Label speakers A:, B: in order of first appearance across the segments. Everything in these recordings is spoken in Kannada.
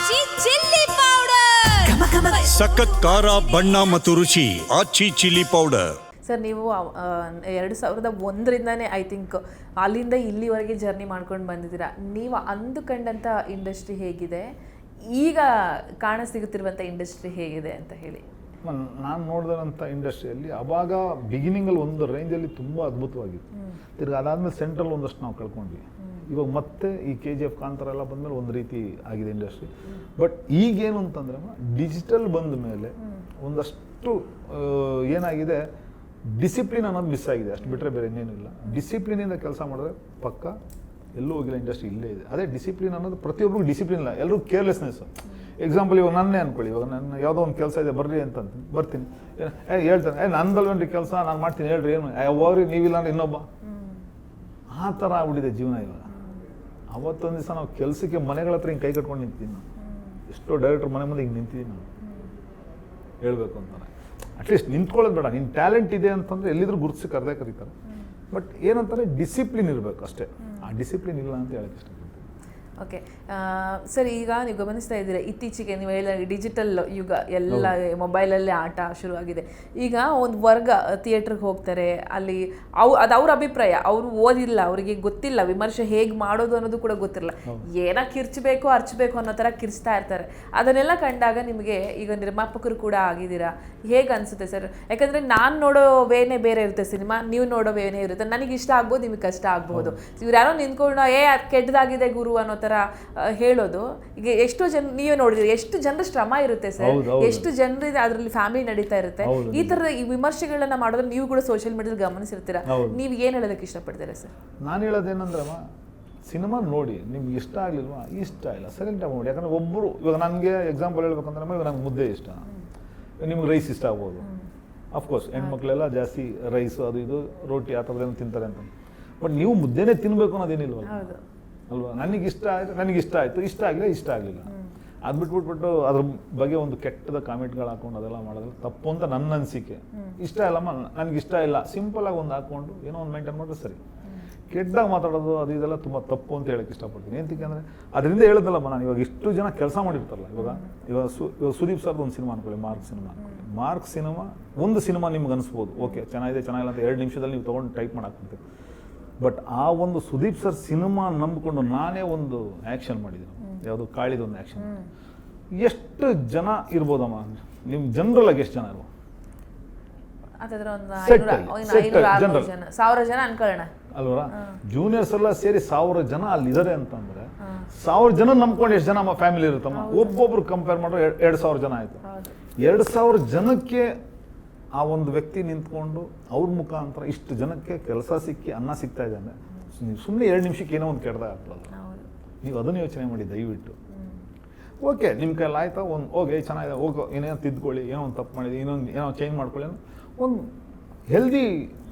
A: ಆಚಿ ಚಿಲ್ಲಿ ಪೌಡರ್
B: ಸಖತ್ ಖಾರ ಬಣ್ಣ ಮತ್ತು ರುಚಿ ಆಚಿ ಚಿಲ್ಲಿ ಪೌಡರ್.
C: ಸರ್ ನೀವು 2001ರಿಂದನೇ ಐ ಥಿಂಕ್ ಅಲ್ಲಿಂದ ಇಲ್ಲಿವರೆಗೆ ಜರ್ನಿ ಮಾಡ್ಕೊಂಡು ಬಂದಿದ್ದೀರಾ. ನೀವು ಅಂದುಕೊಂಡಂಥ ಇಂಡಸ್ಟ್ರಿ ಹೇಗಿದೆ, ಈಗ ಕಾಣ ಸಿಗುತ್ತಿರುವಂಥ ಇಂಡಸ್ಟ್ರಿ ಹೇಗಿದೆ ಅಂತ ಹೇಳಿ.
D: ನಾನು ನೋಡಿದಂಥ ಇಂಡಸ್ಟ್ರಿಯಲ್ಲಿ ಅವಾಗ ಬಿಗಿನಿಂಗಲ್ಲಿ ಒಂದು ರೇಂಜಲ್ಲಿ ತುಂಬ ಅದ್ಭುತವಾಗಿತ್ತು. ತಿರ್ಗಿ ಅದಾದಮೇಲೆ ಸೆಂಟ್ರಲ್ ಒಂದಷ್ಟು ನಾವು ಕಳ್ಕೊಂಡ್ವಿ. ಇವಾಗ ಮತ್ತೆ ಈ KGF ಕಾಂತಾರ ಎಲ್ಲ ಬಂದಮೇಲೆ ಒಂದು ರೀತಿ ಆಗಿದೆ ಇಂಡಸ್ಟ್ರಿ. ಬಟ್ ಈಗೇನು ಅಂತಂದ್ರೆ ಡಿಜಿಟಲ್ ಬಂದ ಮೇಲೆ ಒಂದಷ್ಟು ಏನಾಗಿದೆ, ಡಿಸಿಪ್ಲಿನ್ ಅನ್ನೋದು ಮಿಸ್ ಆಗಿದೆ. ಅಷ್ಟು ಬಿಟ್ಟರೆ ಬೇರೆ ಇನ್ನೇನಿಲ್ಲ. ಡಿಸಿಪ್ಲಿನಿಂದ ಕೆಲಸ ಮಾಡಿದ್ರೆ ಪಕ್ಕ ಎಲ್ಲೂ ಹೋಗಿಲ್ಲ, ಇಂಡಸ್ಟ್ರಿ ಇಲ್ಲೇ ಇದೆ. ಅದೇ ಡಿಸಿಪ್ಲಿನ್ ಅನ್ನೋದು ಪ್ರತಿಯೊಬ್ಬರಿಗೂ ಡಿಸಿಪ್ಲಿನ್ ಇಲ್ಲ, ಎಲ್ಲರೂ ಕೇರ್ಲೆಸ್ನೆಸ್. ಎಕ್ಸಾಂಪಲ್ ಇವಾಗ ನನ್ನೇ ಅನ್ಕೊಳ್ಳಿ, ಇವಾಗ ನನ್ನ ಯಾವುದೋ ಒಂದು ಕೆಲಸ ಇದೆ ಬರ್ರಿ ಅಂತ ಬರ್ತೀನಿ, ಹೇಳ್ತಾನೆ ನಂದಲ್ವೇನ್ರಿ ಕೆಲಸ, ನಾನು ಮಾಡ್ತೀನಿ ಹೇಳ್ರಿ, ಏನು ಹೋಗ್ರಿ ನೀವಿಲ್ಲ ಅಂದ್ರೆ ಇನ್ನೊಬ್ಬ, ಆ ಥರ ಆಗ್ಬಿಟ್ಟಿದೆ ಜೀವನ ಇವಾಗ. ಅವತ್ತೊಂದು ದಿವಸ ನಾವು ಕೆಲಸಕ್ಕೆ ಮನೆಗಳ ಹತ್ರ ಹಿಂಗೆ ಕೈ ಕಟ್ಕೊಂಡು ನಿಂತಿದ್ದೀನಿ ನಾನು. ಎಷ್ಟೋ ಡೈರೆಕ್ಟರ್ ಮನೆ ಮುಂದೆ ಹಿಂಗೆ ನಿಂತಿದ್ದೀನಿ ನಾನು, ಹೇಳ್ಬೇಕು ಅಂತಾನೆ. ಅಟ್ಲೀಸ್ಟ್ ನಿಂತ್ಕೊಳ್ಳೋದು ಬೇಡ, ನಿನ್ನ ಟ್ಯಾಲೆಂಟ್ ಇದೆ ಅಂತಂದರೆ ಎಲ್ಲಿದ್ರು ಗುರುತಿಸಿ ಕರೆದೇ ಕರೀತಾರೆ. ಬಟ್ ಏನಂತಾರೆ, ಡಿಸಿಪ್ಲಿನ್ ಇರಬೇಕು ಅಷ್ಟೇ. ಆ ಡಿಸಿಪ್ಲಿನ್ ಇಲ್ಲ ಅಂತ ಹೇಳಕ್ಕೆ ಇಷ್ಟಪಡ್ತೀನಿ.
C: ಓಕೆ ಸರ್, ಈಗ ನೀವು ಗಮನಿಸ್ತಾ ಇದ್ದೀರಾ ಇತ್ತೀಚೆಗೆ ನೀವು ಹೇಳ ಡಿಜಿಟಲ್ ಯುಗ, ಎಲ್ಲ ಮೊಬೈಲಲ್ಲೇ ಆಟ ಶುರುವಾಗಿದೆ. ಈಗ ಒಂದು ವರ್ಗ ಥಿಯೇಟ್ರಿಗೆ ಹೋಗ್ತಾರೆ, ಅಲ್ಲಿ ಅದು ಅವ್ರ ಅಭಿಪ್ರಾಯ, ಅವರು ಓದಿಲ್ಲ, ಅವರಿಗೆ ಗೊತ್ತಿಲ್ಲ ವಿಮರ್ಶೆ ಹೇಗೆ ಮಾಡೋದು ಅನ್ನೋದು ಕೂಡ ಗೊತ್ತಿರಲ್ಲ, ಏನೋ ಕಿರ್ಚಬೇಕು ಅರ್ಚಬೇಕು ಅನ್ನೋ ಥರ ಕಿರ್ಚ್ತಾ ಇರ್ತಾರೆ. ಅದನ್ನೆಲ್ಲ ಕಂಡಾಗ ನಿಮಗೆ ಈಗ ನಿರ್ಮಾಪಕರು ಕೂಡ ಆಗಿದ್ದೀರಾ, ಹೇಗೆ ಅನಿಸುತ್ತೆ ಸರ್? ಯಾಕಂದರೆ ನಾನು ನೋಡೋ ವೇನೇ ಬೇರೆ ಇರುತ್ತೆ ಸಿನಿಮಾ, ನೀವು ನೋಡೋ ವೇನೇ ಇರುತ್ತೆ. ನನಗೆ ಇಷ್ಟ ಆಗ್ಬೋದು, ನಿಮಗೆ ಕಷ್ಟ ಆಗ್ಬೋದು. ಇವ್ರು ಯಾರೋ ನಿಂತ್ಕೊಂಡು ಅದು ಕೆಟ್ಟದಾಗಿದೆ ಗುರು ಅನ್ನೋ ಥರ ಹೇಳೋದು. ಈಗ ಎಷ್ಟೋ ಜನ ನೀವೇ ನೋಡಿದ್ರಿ, ಎಷ್ಟು ಜನರ ಶ್ರಮ ಇರುತ್ತೆ ಸರ್, ಎಷ್ಟು ಜನರಿಗೆ ಅದರಲ್ಲಿ ಫ್ಯಾಮಿಲಿ ನಡೀತಾ ಇರುತ್ತೆ. ಈ ಥರದ ಈ ವಿಮರ್ಶೆಗಳನ್ನ ಮಾಡೋದ್ರೆ ನೀವು ಕೂಡ ಸೋಷಿಯಲ್ ಮೀಡಿಯಾದಲ್ಲಿ ಗಮನಿಸಿರ್ತೀರಾ. ನೀವು ಏನು ಹೇಳೋದಕ್ಕೆ ಇಷ್ಟಪಡ್ತೀರಾ ಸರ್?
D: ನಾನು ಹೇಳೋದೇನಂದ್ರಮ್ಮ, ಸಿನಿಮಾ ನೋಡಿ, ನಿಮ್ಗೆ ಇಷ್ಟ ಆಗಲಿಲ್ವಾ, ಇಷ್ಟ ಇಲ್ಲ ಸೈಲೆಂಟಾಗಿ ನೋಡಿ. ಯಾಕಂದರೆ ಒಬ್ಬರು, ಇವಾಗ ನನಗೆ ಎಕ್ಸಾಂಪಲ್ ಹೇಳ್ಬೇಕಂದ್ರೆ ಇವಾಗ ನಂಗೆ ಮುದ್ದೆ ಇಷ್ಟ, ನಿಮ್ಗೆ ರೈಸ್ ಇಷ್ಟ ಆಗ್ಬೋದು. ಅಫ್ಕೋರ್ಸ್ ಹೆಣ್ಮಕ್ಳೆಲ್ಲ ಜಾಸ್ತಿ ರೈಸು ಅದು ಇದು ರೋಟಿ ಆ ಥರದ್ದೇನು ತಿಂತಾರೆ ಅಂತ. ಬಟ್ ನೀವು ಮುದ್ದೆನೇ ತಿನ್ನಬೇಕು ಅನ್ನೋದೇನಿಲ್ವಲ್ಲ ಅಲ್ವಾ? ನನಗಿಷ್ಟ ಆಯಿತು, ನನಗಿಷ್ಟ ಆಯಿತು, ಇಷ್ಟ ಆಗಲಿಲ್ಲ, ಇಷ್ಟ ಆಗಲಿಲ್ಲ. ಅದು ಬಿಟ್ಬಿಟ್ಟು ಅದ್ರ ಬಗ್ಗೆ ಒಂದು ಕೆಟ್ಟದ ಕಾಮೆಂಟ್ಗಳು ಹಾಕೊಂಡು ಅದೆಲ್ಲ ಮಾಡೋದಿಲ್ಲ ತಪ್ಪು ಅಂತ ನನ್ನ ಅನಿಸಿಕೆ. ಇಷ್ಟ ಇಲ್ಲಮ್ಮ, ನನಗಿಷ್ಟ ಇಲ್ಲ, ಸಿಂಪಲಾಗಿ ಒಂದು ಹಾಕ್ಕೊಂಡು ಏನೋ ಒಂದು ಮೇಂಟೈನ್ ಮಾಡಿದ್ರೆ ಸರಿ. ಕೆಟ್ಟದಾಗ ಮಾತಾಡೋದು ಅದು ಇದೆಲ್ಲ ತುಂಬ ತಪ್ಪು ಅಂತ ಹೇಳಕ್ಕೆ ಇಷ್ಟಪಡ್ತೀನಿ. ಏನಕ್ಕೆ ಅಂದರೆ ಅದರಿಂದ ಹೇಳಿದ್ನಲ್ಲಮ್ಮ, ನಾನು ಇವಾಗ ಇಷ್ಟು ಜನ ಕೆಲಸ ಮಾಡಿರ್ತಾರಲ್ಲ, ಇವಾಗ ಸುದೀಪ್ ಸರ್ದು ಒಂದು ಸಿನಿಮಾ ಅನ್ಕೊಳ್ಳಿ, ಮಾರ್ಕ್ ಸಿನಿಮಾ ಒಂದು ಸಿನಿಮಾ ನಿಮ್ಗೆ ಅನಿಸ್ಬೋದು, ಓಕೆ ಚೆನ್ನಾಗಿದೆ ಚೆನ್ನಾಗಿಲ್ಲ ಅಂತ 2 ನಿಮಿಷದಲ್ಲಿ ನೀವು ತೊಗೊಂಡು ಟೈಪ್ ಮಾಡಾಕ್ಬಿಡ್ತೀವಿ. ಬಟ್ ಆ ಒಂದು ಸುದೀಪ್ ಸರ್ ಸಿನಿಮಾ ನಂಬಿಕೊಂಡು ನಾನೇ ಒಂದು ಆ್ಯಕ್ಷನ್ ಮಾಡಿದ್ದೀನಿ, ಯಾವುದು ಕಾಳಿದೊಂದು ಆ್ಯಕ್ಷನ್. ಎಷ್ಟು ಜನ ಇರ್ಬೋದಮ್ಮ, ನಿಮ್ಮ ಜನರಲ್ ಆಗಿ ಎಷ್ಟು ಜನ ಇರ್ಬೋದು?
C: 1000 ಜನ ಅನ್ಕೊಳ್ಳೋಣ
D: ಅಲ್ವರ? ಜೂನಿಯರ್ಸ್ ಎಲ್ಲ ಸೇರಿ 1000 ಜನ ಅಲ್ಲಿದ್ದಾರೆ ಅಂತಂದ್ರೆ 1000 ಜನ ನಂಬ್ಕೊಂಡು ಎಷ್ಟು ಜನ ಫ್ಯಾಮಿಲಿ ಇರುತ್ತಮ್ಮ? ಒಬ್ಬೊಬ್ರು ಕಂಪೇರ್ ಮಾಡೋ 2000 ಜನ ಆಯ್ತು. 2000 ಜನಕ್ಕೆ ಆ ಒಂದು ವ್ಯಕ್ತಿ ನಿಂತ್ಕೊಂಡು ಅವ್ರ ಮುಖಾಂತರ ಇಷ್ಟು ಜನಕ್ಕೆ ಕೆಲಸ ಸಿಕ್ಕಿ ಅನ್ನ ಸಿಗ್ತಾ ಇದೆ ಅಂದರೆ ನೀವು ಸುಮ್ಮನೆ 2 ನಿಮಿಷಕ್ಕೆ ಏನೋ ಒಂದು ಕೆಡ್ದಾಗ ಆಗ್ತದಲ್ಲ. ನೀವು ಅದನ್ನು ಯೋಚನೆ ಮಾಡಿ ದಯವಿಟ್ಟು. ಓಕೆ, ನಿಮ್ಮ ಕೈಯಲ್ಲಿ ಆಯ್ತಾ, ಒಂದು ಓಕೆ ಚೆನ್ನಾಗಿದೆ, ಹೋಗೋ ಏನೇನೋ ತಿದ್ಕೊಳ್ಳಿ, ಏನೋ ಒಂದು ತಪ್ಪು ಮಾಡಿದೆ, ಇನ್ನೊಂದು ಏನೋ ಚೇಂಜ್ ಮಾಡ್ಕೊಳ್ಳಿ, ಒಂದು ಹೆಲ್ದಿ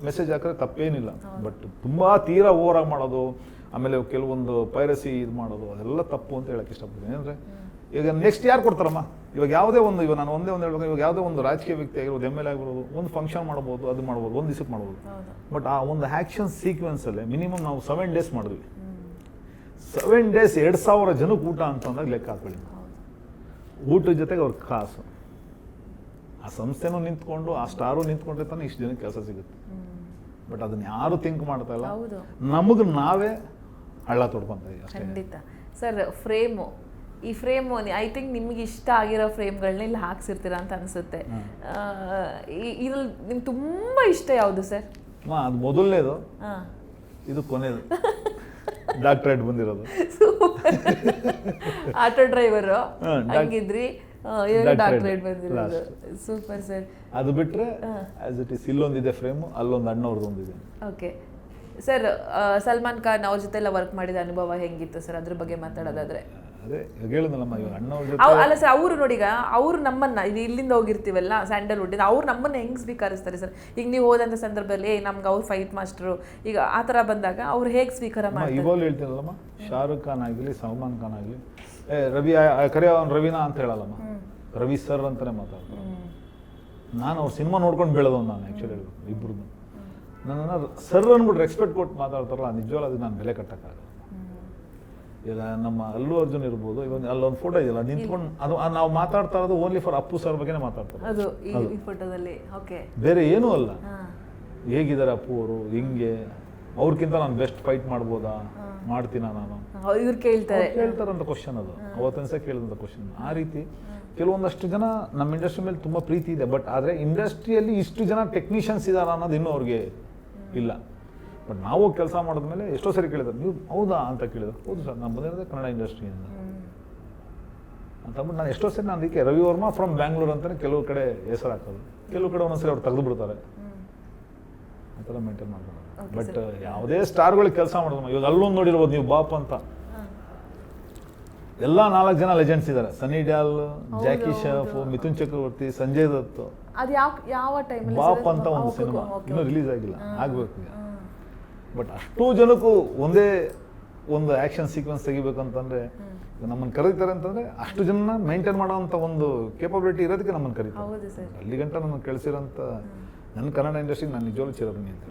D: ಮೆಸೇಜ್ ಹಾಕಿದ್ರೆ ತಪ್ಪೇನಿಲ್ಲ. ಬಟ್ ತುಂಬ ತೀರಾ ಓವರಾಗಿ ಮಾಡೋದು, ಆಮೇಲೆ ಕೆಲವೊಂದು ಪೈರಸಿ ಇದು ಮಾಡೋದು, ಅದೆಲ್ಲ ತಪ್ಪು ಅಂತ ಹೇಳಕ್ಕೆ ಇಷ್ಟಪಡ್ತೀನಿ. ಅಂದರೆ ಈಗ ನೆಕ್ಸ್ಟ್ ಯಾರು ಕೊಡ್ತಾರಮ್ಮ? ಇವಾಗ ಯಾವುದೇ ಒಂದು, ಇವಾಗ ನಾನು ಒಂದೇ ಒಂದು ಹೇಳ್ಬೇಕು, ಇವಾಗ ಯಾವುದೇ ಒಂದು ರಾಜಕೀಯ ವ್ಯಕ್ತಿ ಆಗಿರ್ಬೋದು, MLA ಆಗಿರ್ಬೋದು, ಒಂದು ಫಂಕ್ಷನ್ ಮಾಡ್ಬೋದು, ಅದು ಮಾಡ್ಬೋದು, ಒಂದು ದಿವಸಕ್ಕೆ ಮಾಡ್ಬೋದು. ಬಟ್ ಆ ಒಂದು ಆ್ಯಕ್ಷನ್ ಸೀಕ್ವೆನ್ಸಲ್ಲೇ ಮಿನಿಮಮ್ ನಾವು 7 ಡೇಸ್ ಮಾಡಿದ್ವಿ. 7 ಡೇಸ್ 2000 ಜನಕ್ಕೆ ಊಟ ಅಂತಂದಾಗ ಲೆಕ್ಕ ಹಾಕೊಳ್ಳಿ. ಊಟದ ಜೊತೆಗೆ ಅವ್ರ ಕಾಸು, ಆ ಸಂಸ್ಥೆನೂ ನಿಂತ್ಕೊಂಡು, ಆ ಸ್ಟಾರು ನಿಂತ್ಕೊಂಡ್ರೆ ತಾನೇ ಇಷ್ಟು ಜನಕ್ಕೆ ಕೆಲಸ ಸಿಗುತ್ತೆ. ಬಟ್ ಅದನ್ನ ಯಾರು ಥಿಂಕ್ ಮಾಡ್ತಾ ಇಲ್ಲ. ನಮಗೆ ನಾವೇ ಹಳ್ಳ ತೊಡ್ಕೊಂತ ಇದೀವಿ ಅಷ್ಟೇ.
C: ಖಂಡಿತ ಸರ್. ಫ್ರೇಮು, ಈ ಫ್ರೇಮು ಐ ಥಿಂಕ್ ನಿಮ್ಗೆ ಇಷ್ಟ ಆಗಿರೋ ಫ್ರೇಮ್ಗಳನ್ನ ಇಲ್ಲಿ ಹಾಕ್ಸಿರ್ತೀರಾ ಅಂತ ಅನಿಸುತ್ತೆ. ಇದ್ರಲ್ಲಿ ನಿಮ್ಗೆ ತುಂಬ ಇಷ್ಟ ಯಾವುದು ಸರ್?
D: ಅದು ಮೊದಲನೇದು, ಇದು ಕೊನೆಯದು. ಡಾಕ್ಟ್ರೇಟ್ ಬಂದಿರೋದು.
C: ಆಟೋ ಡ್ರೈವರು ಹಂಗಿದ್ರಿ, ಡಾಕ್ಟ್ರೇಟ್ ಬಂದಿರೋದು. Super sir.
D: ಅದು ಬಿಟ್ಟರೆ ಆಸ್ ಇಟ್ ಇಸ್ ಇಲ್ಲೊಂದಿದೆ ಫ್ರೇಮು, ಅಲ್ಲೊಂದು ಅಣ್ಣವ್ರದ್ದು ಒಂದಿದೆ.
C: ಓಕೆ ಸರ್, ಸಲ್ಮಾನ್ ಖಾನ್ ಅವ್ರ ಜೊತೆ ಎಲ್ಲ ವರ್ಕ್ ಮಾಡಿದ ಅನುಭವ ಹೆಂಗಿತ್ತು ಸರ್? ಅದ್ರ ಬಗ್ಗೆ ಮಾತಾಡೋದಾದ್ರೆ
D: ಅದೇ ಹೇಳಿದ್ನಲ್ಲಮ್ಮ, ಇವಾಗ ಅಣ್ಣವ್ರ
C: ಅಲ್ಲ ಸರ್, ಅವರು ನೋಡಿ, ಈಗ ಅವ್ರು ನಮ್ಮನ್ನ ಇಲ್ಲಿಂದ ಹೋಗಿರ್ತೀವಲ್ಲ ಸ್ಯಾಂಡಲ್ವುಡ್, ಅವ್ರು ನಮ್ಮನ್ನ ಹೆಂಗ್ ಸ್ವೀಕರಿಸ್ತಾರೆ ಸರ್? ಈಗ ನೀವು ಹೋದಂಥ ಸಂದರ್ಭದಲ್ಲಿ ನಮ್ಗೆ ಅವ್ರು ಫೈಟ್ ಮಾಸ್ಟರು, ಈಗ ಆ ಥರ ಬಂದಾಗ ಅವ್ರು ಹೇಗೆ ಸ್ವೀಕಾರ ಮಾಡ್ತಾರೆ?
D: ಇವಾಗ ಹೇಳ್ತೀನಲ್ಲಮ್ಮ, ಶಾರುಖ್ ಖಾನ್ ಆಗಲಿ ಸಲ್ಮಾನ್ ಖಾನ್ ಆಗಲಿ, ರವಿ ಕರೆ ಅವ್ನು ರವಿನಾ ಅಂತ ಹೇಳಲ್ಲಮ್ಮ, ರವಿ ಸರ್ ಅಂತಾನೆ ಮಾತಾಡ್ತಾರೆ. ನಾನು ಅವ್ರ ಸಿನಿಮಾ ನೋಡ್ಕೊಂಡು ಬೆಳೆದವ್ ನಾನು ಆ್ಯಕ್ಚುಲಿ ಹೇಳ್ಬೇಕು. ಇಬ್ಬರು ನನ್ನನ್ನು ಸರ್ ಅಂದ್ಬಿಟ್ಟು ರೆಸ್ಪೆಕ್ಟ್ ಕೊಟ್ಟು ಮಾತಾಡ್ತಾರಲ್ಲ, ನಿಜವಾಗ್ಲೂ ಅದಕ್ಕೆ ನಾನು ಬೆಲೆ ಕಟ್ಟಕ್ಕಾಗಲ್ಲ. ಈಗ ನಮ್ಮ ಅಲ್ಲು ಅರ್ಜುನ್ ಇರ್ಬೋದು, ಇವಾಗ ಅಲ್ಲೊಂದು ಫೋಟೋ ಇದೆಯಲ್ಲ ನಿಂತ್ಕೊಂಡು ಅದು ನಾವು ಮಾತಾಡ್ತಾ ಇರೋದು ಓನ್ಲಿ ಫಾರ್ ಅಪ್ಪು ಸರ್ ಬಗ್ಗೆನೇ ಮಾತಾಡ್ತಾರೆ.
C: ಅದು ಈ ಫೋಟೋದಲ್ಲಿ ಓಕೆ,
D: ಬೇರೆ ಏನೂ ಅಲ್ಲ. ಹೇಗಿದ್ದಾರೆ ಅಪ್ಪು ಅವರು, ಹಿಂಗೆ ಅವ್ರಿಗಿಂತ ನಾನು ಬೆಸ್ಟ್ ಫೈಟ್ ಮಾಡ್ಬೋದಾ, ಮಾಡ್ತೀನ ನಾನು,
C: ಇವ್ರು
D: ಕೇಳ್ತಾರಂತ ಕ್ವಶನ್. ಅದು ಅವತ್ತಿನ ಸಹ ಕೇಳಿದಂಥ ಕ್ವಶನ್. ಆ ರೀತಿ ಕೆಲವೊಂದಷ್ಟು ಜನ ನಮ್ಮ ಇಂಡಸ್ಟ್ರಿ ಮೇಲೆ ತುಂಬ ಪ್ರೀತಿ ಇದೆ, ಬಟ್ ಆದರೆ ಇಂಡಸ್ಟ್ರಿಯಲ್ಲಿ ಇಷ್ಟು ಜನ ಟೆಕ್ನಿಷಿಯನ್ಸ್ ಇದಾರ ಅನ್ನೋದು ಇನ್ನೂ ಅವ್ರಿಗೆ ಇಲ್ಲ. ಬಟ್ ನಾವು ಕೆಲಸ ಮಾಡಿದ್ಮೇಲೆ ಎಷ್ಟೋ ಸರಿ ಕೇಳಿದ್ರು, ನೀವು ಹೌದಾ ಅಂತ ಕೇಳಿದ್ರು. ಹೌದು ಸರ್, ನಾನು ಬಂದಿರೋದೇ ಕನ್ನಡ ಇಂಡಸ್ಟ್ರಿಯಿಂದ ಅಂತಂದ್ಬಿಟ್ಟು ನಾನು ಎಷ್ಟೋ ಸರಿ ನಾನು ಅದಕ್ಕೆ ರವಿ ವರ್ಮಾ ಫ್ರಮ್ ಬ್ಯಾಂಗ್ಳೂರ್ ಅಂತಲೇ ಕೆಲವು ಕಡೆ ಹೆಸರು ಹಾಕೋದು, ಕೆಲವು ಕಡೆ ಒಂದೊಂದ್ಸರಿ ಅವ್ರು ತೆಗೆದು ಬಿಡ್ತಾರೆ, ಆ ಥರ ಮೇಂಟೈನ್ ಮಾಡ್ತಾರೆ. ಬಟ್ ಯಾವುದೇ ಸ್ಟಾರ್ಗಳಿಗೆ ಕೆಲಸ ಮಾಡಿದ್ರು, ಇವಾಗ ಅಲ್ಲೊಂದು ನೋಡಿರ್ಬೋದು ನೀವು ಬಾಪ್ ಅಂತ, ಎಲ್ಲ 4 ಜನ ಲೆಜೆಂಡ್ಸ್ ಇದ್ದಾರೆ. ಸನ್ನಿ ಡ್ಯಾಲ್, ಜಾಕಿ ಶ್ರಾಫ್, ಮಿಥುನ್ ಚಕ್ರವರ್ತಿ, ಸಂಜಯ್ ದತ್.
C: ಅದು ಯಾವ ಟೈಮಲ್ಲಿ
D: ಬಾಪ್ ಅಂತ ಒಂದು ಸಿನಿಮಾ ಇನ್ನೂ ರಿಲೀಸ್ ಆಗಿಲ್ಲ, ಆಗ್ಬೇಕು. ಬಟ್ ಅಷ್ಟೂ ಜನಕ್ಕೂ ಒಂದೇ ಒಂದು ಆ್ಯಕ್ಷನ್ ಸೀಕ್ವೆನ್ಸ್ ತೆಗಿಬೇಕಂತಂದ್ರೆ ನಮ್ಮನ್ನು ಕರೀತಾರೆ ಅಂತಂದ್ರೆ ಅಷ್ಟು ಜನ ಮೇಂಟೈನ್ ಮಾಡೋವಂಥ ಒಂದು ಕೇಪಬಿಲಿಟಿ ಇರೋದಕ್ಕೆ ನಮ್ಮನ್ನು ಕರೀತಾರೆ. ಅಲ್ಲಿ ಗಂಟ ನಮ್ಮನ್ನು ಕಳಿಸಿರೋಂಥ ನನ್ನ ಕನ್ನಡ ಇಂಡಸ್ಟ್ರಿಗೆ ನಾನು ನಿಜವಾಗ್ಲೂ ಚಿರಋಣಿ ಅಂತ.